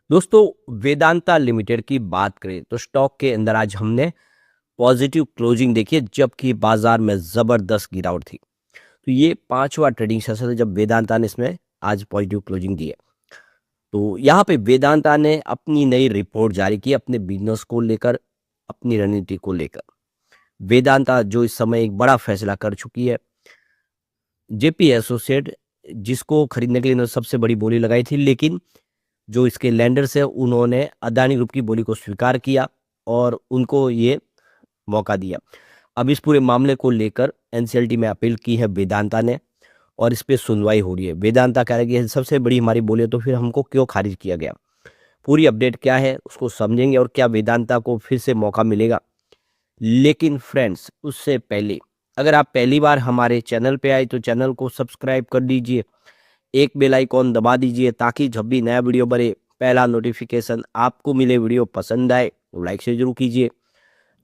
दोस्तों, वेदांता लिमिटेड की बात करें तो स्टॉक के अंदर आज हमने पॉजिटिव क्लोजिंग देखी है, जबकि बाजार में जबरदस्त गिरावट थी। तो ये पांचवा ट्रेडिंग सेशन है जब वेदांता ने इसमें आज पॉजिटिव क्लोजिंग दी है। तो यहाँ पे वेदांता ने अपनी नई रिपोर्ट जारी की अपने बिजनेस को लेकर, अपनी रणनीति को लेकर। वेदांता जो इस समय एक बड़ा फैसला कर चुकी है। जेपी एसोसिएट जिसको खरीदने के लिए इन्होंने सबसे बड़ी बोली लगाई थी, लेकिन जो इसके लैंडर्स है उन्होंने अदानी ग्रुप की बोली को स्वीकार किया और उनको ये मौका दिया। अब इस पूरे मामले को लेकर एनसीएलटी में अपील की है वेदांता ने और इस पे सुनवाई हो रही है। वेदांता कह रहा है कि ये सबसे बड़ी हमारी बोली है, तो फिर हमको क्यों खारिज किया गया। पूरी अपडेट क्या है उसको समझेंगे और क्या वेदांता को फिर से मौका मिलेगा। लेकिन फ्रेंड्स, उससे पहले अगर आप पहली बार हमारे चैनल पे आए तो चैनल को सब्सक्राइब कर लीजिए, एक बेल आइकॉन दबा दीजिए ताकि जब भी नया वीडियो बने पहला नोटिफिकेशन आपको मिले। वीडियो पसंद आए तो लाइक से जरूर कीजिए।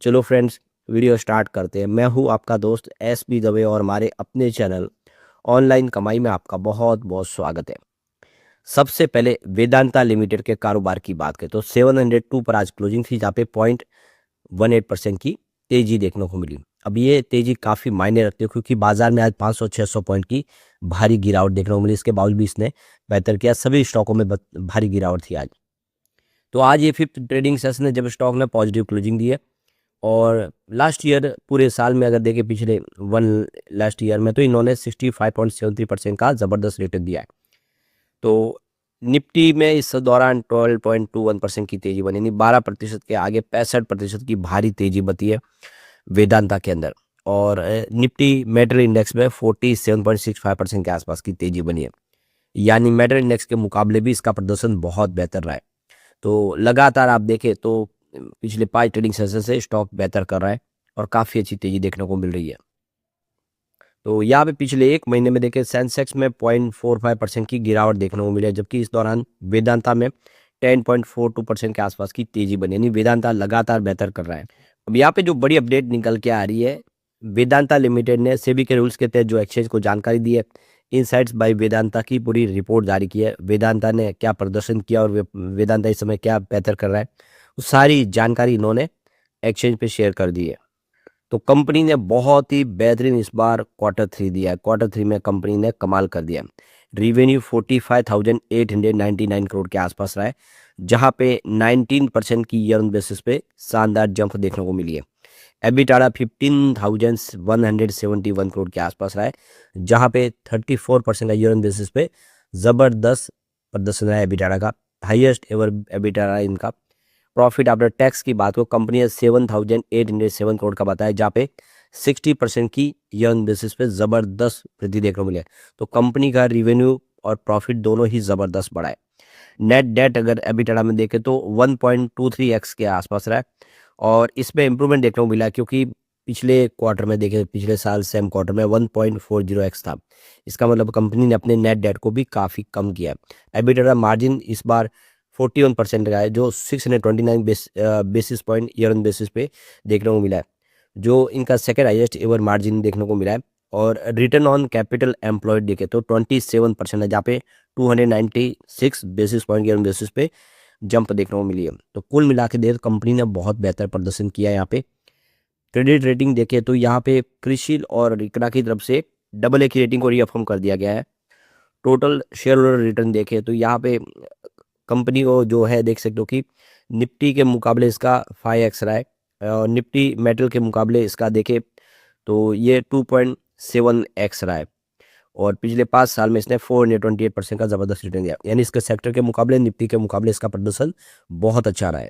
चलो फ्रेंड्स, वीडियो स्टार्ट करते हैं। मैं हूं आपका दोस्त एसपी दवे और हमारे अपने चैनल ऑनलाइन कमाई में आपका बहुत बहुत स्वागत है। सबसे पहले वेदांता लिमिटेड के कारोबार की बात करें तो 702 पर आज क्लोजिंग थी, जहाँ पे 0.18% की तेजी देखने को मिली। अब ये तेजी काफी मायने रखती है क्योंकि बाजार में आज 500-600 पॉइंट की भारी गिरावट देखने को मिली। इसके बावजूद भी इसने बेहतर किया। सभी स्टॉकों में भारी गिरावट थी आज। तो आज ये फिफ्थ ट्रेडिंग सेशन है जब स्टॉक ने पॉजिटिव क्लोजिंग दी है। और लास्ट ईयर पूरे साल में अगर देखें, पिछले लास्ट ईयर में तो इन्होंने 65.73% का जबरदस्त रिटर्न दिया है। तो निफ्टी में इस दौरान 12.21% की तेजी बनी, यानी 12% के आगे 65% की भारी तेजी बती है वेदांता के अंदर। और निफ्टी मेटल इंडेक्स में 47.65% के आसपास की तेजी बनी है, यानी मेटल इंडेक्स के मुकाबले भी इसका प्रदर्शन बहुत बेहतर रहा है। तो लगातार आप देखें तो पिछले 5 ट्रेडिंग सेशन से स्टॉक बेहतर कर रहा है और काफ़ी अच्छी तेजी देखने को मिल रही है। तो यहाँ पे पिछले एक महीने में देखें सेंसेक्स में 0.45% की गिरावट देखने को मिली है, जबकि इस दौरान वेदांता में 10.42% के आसपास की तेजी बनी, यानी वेदांता लगातार बेहतर कर रहा है। अब यहाँ पे जो बड़ी अपडेट निकल के आ रही है, वेदांता लिमिटेड ने सेबी के रूल्स के तहत जो एक्सचेंज को जानकारी दी है, इनसाइट्स बाय वेदांता की पूरी रिपोर्ट जारी की है। वेदांता ने क्या प्रदर्शन किया और वेदांता इस समय क्या बेहतर कर रहा है, वो सारी जानकारी इन्होंने एक्सचेंज पे शेयर कर दी है। तो कंपनी ने बहुत ही बेहतरीन इस बार Q3 दिया है। Q3 में कंपनी ने कमाल कर दिया। रिवेन्यू 45,899 करोड़ के आसपास रहा है, जहां पे 19% की ईयर ऑन बेसिस पे शानदार जंप देखने को मिली है। एबिटाडा 15,171 करोड़ के आसपास रहा है, जहां पे 34% का ईयर ऑन बेसिस पे जबरदस्त प्रदर्शन रहा है एबिटाडा का। हाईएस्ट एवर एबिटाडा इनका। प्रॉफिट आफ्टर टैक्स की बात को कंपनी ने 7,807 करोड़ का बताया, जहाँ पे 60% की ईयर बेसिस पे जबरदस्त वृद्धि देखने को मिली है। तो कंपनी का रिवेन्यू और प्रॉफिट दोनों ही जबरदस्त बढ़ा है। नेट डेट अगर एबिटाडा में देखें तो 1.23x के आसपास रहा है और इसमें इंप्रूवमेंट देखने को मिला है, क्योंकि पिछले क्वार्टर में देखें, पिछले साल सेम क्वार्टर में 1.40x था। इसका मतलब कंपनी ने अपने नेट डेट को भी काफ़ी कम किया है। एबिटाडा मार्जिन इस बार 41% का है, जो 629 basis point year on basis पे देखने को मिला है, जो इनका सेकेंड हाइएस्ट एवर मार्जिन देखने को मिला है। और रिटर्न ऑन कैपिटल एम्प्लॉयड देखे तो 27% है, जहाँ पे 296 basis point year on basis पे जंप देखने को मिली है। तो कुल मिला के देख कंपनी ने बहुत बेहतर प्रदर्शन किया है। यहाँ पे क्रेडिट रेटिंग देखे तो यहाँ पे क्रिसिल और इकरा की तरफ से AA की रेटिंग को रीअफर्म कर दिया गया है। टोटल शेयर होल्डर रिटर्न देखे तो यहाँ पे कंपनी को जो है देख सकते हो कि निफ्टी के मुकाबले इसका 5x रहा है और निफ्टी मेटल के मुकाबले इसका देखे तो ये 2.7x रहा है। और पिछले 5 साल में इसने 428% का जबरदस्त रिटर्न दिया, यानी इसके सेक्टर के मुकाबले, निफ्टी के मुकाबले इसका प्रदर्शन बहुत अच्छा रहा है।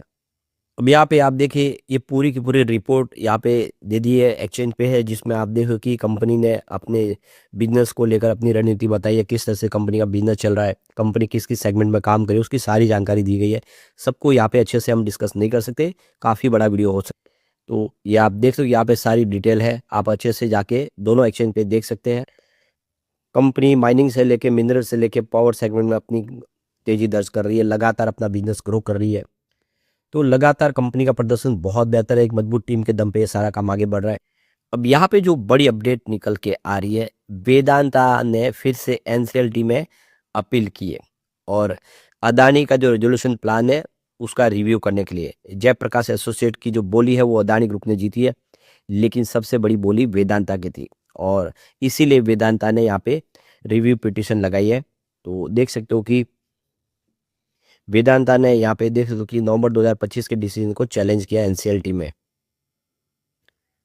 अब यहाँ पे आप देखिए ये पूरी की पूरी रिपोर्ट यहाँ पे दे दी है, एक्सचेंज पे है, जिसमें आप देखो कि कंपनी ने अपने बिजनेस को लेकर अपनी रणनीति बताई है, किस तरह से कंपनी का बिजनेस चल रहा है, कंपनी किस किस सेगमेंट में काम करे, उसकी सारी जानकारी दी गई है। सबको यहाँ पे अच्छे से हम डिस्कस नहीं कर सकते, काफ़ी बड़ा वीडियो हो सकता है। तो ये आप देख सकते हो, यहाँ पे सारी डिटेल है, आप अच्छे से जाके दोनों एक्सचेंज पे देख सकते हैं। कंपनी माइनिंग से लेके मिनरल से लेके पावर सेगमेंट में अपनी तेजी दर्ज कर रही है, लगातार अपना बिजनेस ग्रो कर रही है। तो लगातार कंपनी का प्रदर्शन बहुत बेहतर है। एक मजबूत टीम के दम पे ये सारा काम आगे बढ़ रहा है। अब यहाँ पे जो बड़ी अपडेट निकल के आ रही है, वेदांता ने फिर से एनसीएलटी में अपील की है और अदानी का जो रेजोल्यूशन प्लान है उसका रिव्यू करने के लिए। जयप्रकाश एसोसिएट की जो बोली है वो अदानी ग्रुप ने जीती है, लेकिन सबसे बड़ी बोली वेदांता की थी और इसीलिए वेदांता ने यहाँ पे रिव्यू पिटिशन लगाई है। तो देख सकते हो कि वेदांता ने यहाँ पे देख सकते हो कि नवंबर 2025 के डिसीजन को चैलेंज किया एनसीएलटी में।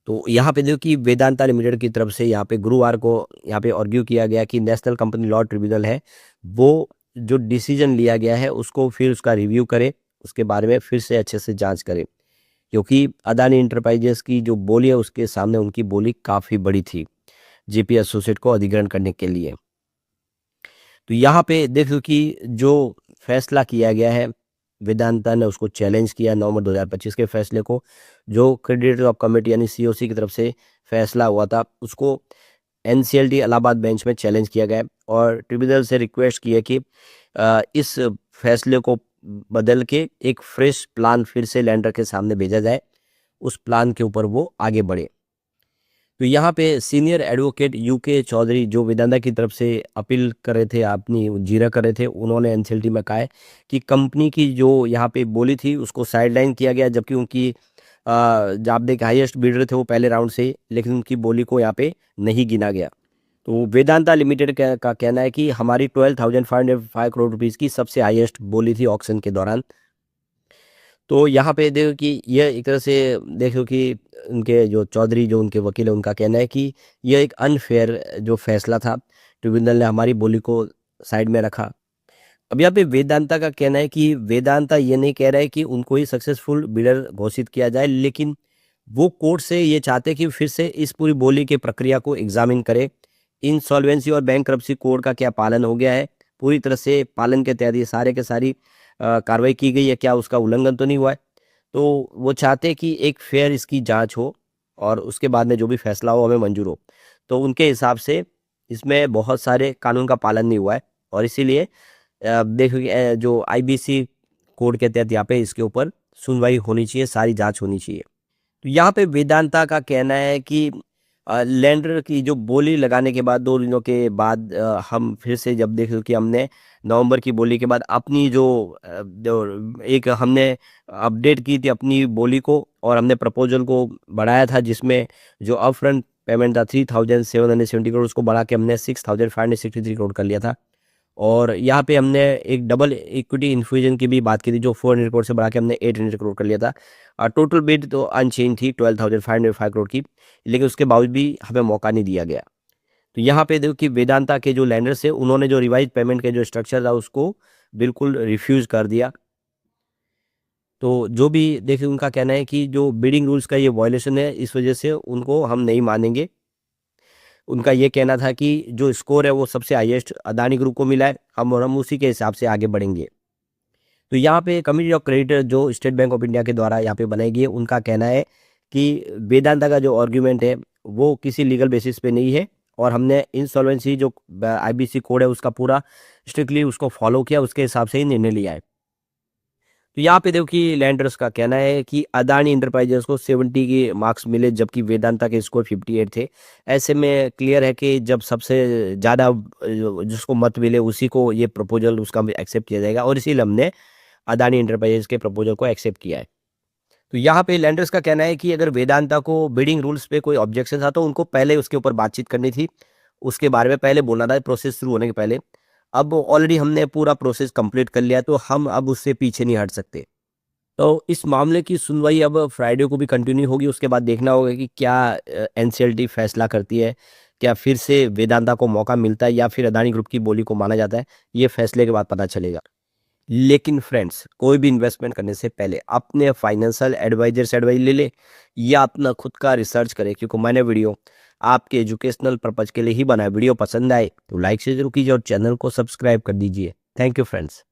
तो यहाँ पे देखो कि वेदांता लिमिटेड की तरफ से यहाँ पे गुरुवार को यहाँ पे आर्ग्यू किया गया कि नेशनल कंपनी लॉ ट्रिब्यूनल है वो जो डिसीजन लिया गया है उसको फिर उसका रिव्यू करे, उसके बारे में फिर से अच्छे से जांच करे, क्योंकि अदानी इंटरप्राइजेस की जो बोली है उसके सामने उनकी बोली काफ़ी बड़ी थी जेपी एसोसिएट को अधिग्रहण करने के लिए। तो यहाँ पे देखो कि जो फैसला किया गया है वेदांता ने उसको चैलेंज किया नवंबर 2025 के फैसले को। जो क्रेडिटर्स ऑफ कमेटी यानी सीओसी की तरफ से फैसला हुआ था उसको एनसीएलटी इलाहाबाद बेंच में चैलेंज किया गया है और ट्रिब्यूनल से रिक्वेस्ट की है कि इस फैसले को बदल के एक फ्रेश प्लान फिर से लैंडर के सामने भेजा जाए, उस प्लान के ऊपर वो आगे बढ़े। तो यहाँ पे सीनियर एडवोकेट यूके चौधरी जो वेदांता की तरफ से अपील कर रहे थे, अपनी जीरा कर रहे थे, उन्होंने एनसीएलटी में कहा है कि कंपनी की जो यहाँ पे बोली थी उसको साइडलाइन किया गया, जबकि उनकी जाबदे के हाईएस्ट बिडर थे वो पहले राउंड से, लेकिन उनकी बोली को यहाँ पे नहीं गिना गया। तो वेदांता लिमिटेड का कहना है कि हमारी 12,505 करोड़ रुपीज़ की सबसे हाईएस्ट बोली थी ऑक्शन के दौरान। तो यहाँ पे देखो कि यह एक तरह से देखो कि उनके जो चौधरी जो उनके वकील है उनका कहना है कि यह एक अनफेयर जो फैसला था, ट्रिब्यूनल ने हमारी बोली को साइड में रखा। अब यहाँ पे वेदांता का कहना है कि वेदांता ये नहीं कह रहा है कि उनको ही सक्सेसफुल बिडर घोषित किया जाए, लेकिन वो कोर्ट से ये चाहते कि फिर से इस पूरी बोली की प्रक्रिया को एग्जामिन करे, इंसॉल्वेंसी और बैंकरप्सी कोड का क्या पालन हो गया है, पूरी तरह से पालन के तहत ये सारे के सारी कार्रवाई की गई है, क्या उसका उल्लंघन तो नहीं हुआ है। तो वो चाहते कि एक फेयर इसकी जांच हो और उसके बाद में जो भी फैसला हो हमें मंजूर हो। तो उनके हिसाब से इसमें बहुत सारे कानून का पालन नहीं हुआ है और इसीलिए देखिए जो आईबीसी कोड के तहत यहाँ पे इसके ऊपर सुनवाई होनी चाहिए, सारी जांच होनी चाहिए। तो यहाँ पे वेदांता का कहना है कि लैंडर की जो बोली लगाने के बाद 2 दिनों के बाद हम फिर से जब देखे कि हमने नवंबर की बोली के बाद अपनी जो एक हमने अपडेट की थी अपनी बोली को और हमने प्रपोजल को बढ़ाया था, जिसमें जो अपफ्रंट पेमेंट था 3,770 करोड़ उसको बढ़ा के हमने 6,563 करोड़ कर लिया था। और यहाँ पे हमने एक डबल इक्विटी इन्फ्यूजन की भी बात की थी जो 400 करोड़ से बढ़ा के हमने 800 करोड़ कर लिया था। टोटल बिड तो अनचेंज थी 12,505 करोड़ की, लेकिन उसके बावजूद भी हमें मौका नहीं दिया गया। तो यहाँ पे देखो कि वेदांता के जो लैंडर्स है उन्होंने जो रिवाइज पेमेंट के जो स्ट्रक्चर था उसको बिल्कुल रिफ्यूज कर दिया। तो जो भी देखिए उनका कहना है कि जो बिडिंग रूल्स का ये वायलेशन है, इस वजह से उनको हम नहीं मानेंगे। उनका ये कहना था कि जो स्कोर है वो सबसे हाईएस्ट अदानी ग्रुप को मिला है, हम उसी के हिसाब से आगे बढ़ेंगे। तो यहाँ पे कमिटी ऑफ क्रेडिटर जो स्टेट बैंक ऑफ इंडिया के द्वारा यहाँ पे बनाई गई है, उनका कहना है कि वेदांता का जो आर्ग्यूमेंट है वो किसी लीगल बेसिस पे नहीं है और हमने इंसॉल्वेंसी जो आईबीसी कोड है उसका पूरा स्ट्रिक्टली उसको फॉलो किया, उसके हिसाब से ही निर्णय लिया है। तो यहाँ पे देखो कि लैंडर्स का कहना है कि अदानी इंटरप्राइजेस को 70 के मार्क्स मिले जबकि वेदांता के स्कोर 58 थे। ऐसे में क्लियर है कि जब सबसे ज़्यादा जिसको मत मिले उसी को ये प्रपोजल उसका एक्सेप्ट किया जाएगा और इसीलिए हमने अदानी इंटरप्राइजेस के प्रपोजल को एक्सेप्ट किया है। तो यहाँ पे लैंडर्स का कहना है कि अगर वेदांता को बिडिंग रूल्स पे कोई ऑब्जेक्शन था तो उनको पहले उसके ऊपर बातचीत करनी थी, उसके बारे में पहले बोलना था प्रोसेस शुरू होने के पहले। अब ऑलरेडी हमने पूरा प्रोसेस कंप्लीट कर लिया तो हम अब उससे पीछे नहीं हट सकते। तो इस मामले की सुनवाई अब फ्राइडे को भी कंटिन्यू होगी, उसके बाद देखना होगा कि क्या एनसीएलटी फैसला करती है, क्या फिर से वेदांता को मौका मिलता है या फिर अदानी ग्रुप की बोली को माना जाता है, ये फैसले के बाद पता चलेगा। लेकिन फ्रेंड्स कोई भी इन्वेस्टमेंट करने से पहले अपने फाइनेंशियल एडवाइजर से एडवाइस ले ले या अपना खुद का रिसर्च करें, क्योंकि मैंने वीडियो आपके एजुकेशनल पर्पज के लिए ही बनाया। वीडियो पसंद आए तो लाइक से जरूर कीजिए और चैनल को सब्सक्राइब कर दीजिए। Thank you friends.